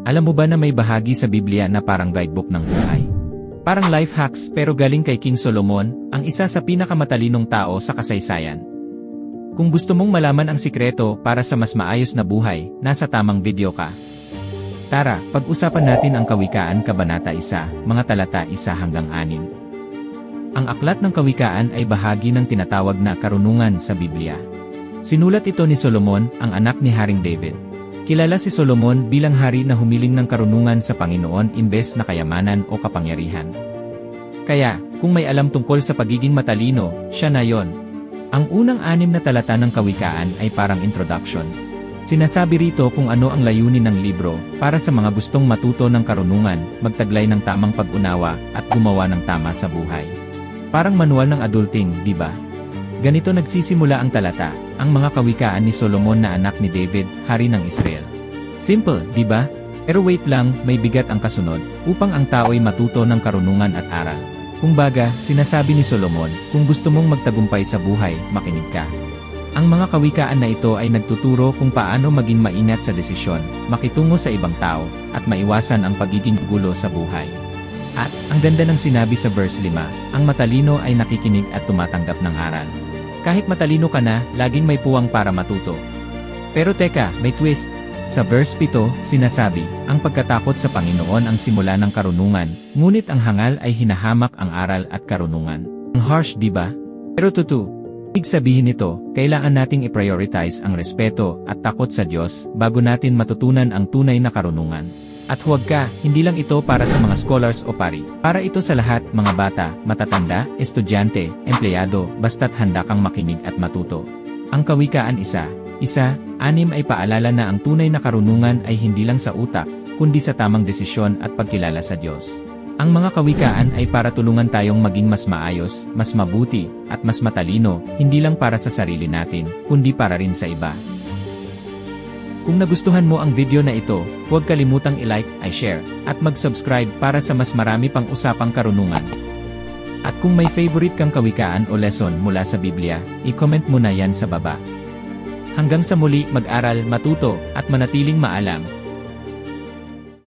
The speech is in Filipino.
Alam mo ba na may bahagi sa Biblia na parang guidebook ng buhay? Parang life hacks pero galing kay King Solomon, ang isa sa pinakamatalinong tao sa kasaysayan. Kung gusto mong malaman ang sikreto para sa mas maayos na buhay, nasa tamang video ka. Tara, pag-usapan natin ang Kawikaan Kabanata 1, mga talata 1 hanggang 6. Ang aklat ng Kawikaan ay bahagi ng tinatawag na karunungan sa Biblia. Sinulat ito ni Solomon, ang anak ni Haring David. Kilala si Solomon bilang hari na humiling ng karunungan sa Panginoon imbes na kayamanan o kapangyarihan. Kaya, kung may alam tungkol sa pagiging matalino, siya na yon. Ang unang 6 na talata ng Kawikaan ay parang introduction. Sinasabi rito kung ano ang layunin ng libro para sa mga gustong matuto ng karunungan, magtaglay ng tamang pag-unawa, at gumawa ng tama sa buhay. Parang manual ng adulting, di ba? Ganito nagsisimula ang talata, ang mga kawikaan ni Solomon na anak ni David, hari ng Israel. Simple, di ba? Pero wait lang, may bigat ang kasunod, upang ang tao'y matuto ng karunungan at aral. Kumbaga, sinasabi ni Solomon, kung gusto mong magtagumpay sa buhay, makinig ka. Ang mga kawikaan na ito ay nagtuturo kung paano maging maingat sa desisyon, makitungo sa ibang tao, at maiwasan ang pagiging gulo sa buhay. At, ang ganda ng sinabi sa verse 5, ang matalino ay nakikinig at tumatanggap ng aral. Kahit matalino ka na, laging may puwang para matuto. Pero teka, may twist. Sa verse 7, sinasabi, ang pagkatakot sa Panginoon ang simula ng karunungan, ngunit ang hangal ay hinahamak ang aral at karunungan. Ang harsh, di ba? Pero ibig sabihin nito, kailangan nating i-prioritize ang respeto at takot sa Diyos bago natin matutunan ang tunay na karunungan. At huwag ka, hindi lang ito para sa mga scholars o pari. Para ito sa lahat, mga bata, matatanda, estudyante, empleyado, basta't handa kang makinig at matuto. Ang Kawikaan 1:6 ay paalala na ang tunay na karunungan ay hindi lang sa utak, kundi sa tamang desisyon at pagkilala sa Diyos. Ang mga kawikaan ay para tulungan tayong maging mas maayos, mas mabuti, at mas matalino, hindi lang para sa sarili natin, kundi para rin sa iba. Kung nagustuhan mo ang video na ito, huwag kalimutang i-like, i-share, at mag-subscribe para sa mas marami pang usapang karunungan. At kung may favorite kang kawikaan o lesson mula sa Biblia, i-comment mo na yan sa baba. Hanggang sa muli, mag-aral, matuto, at manatiling maalam.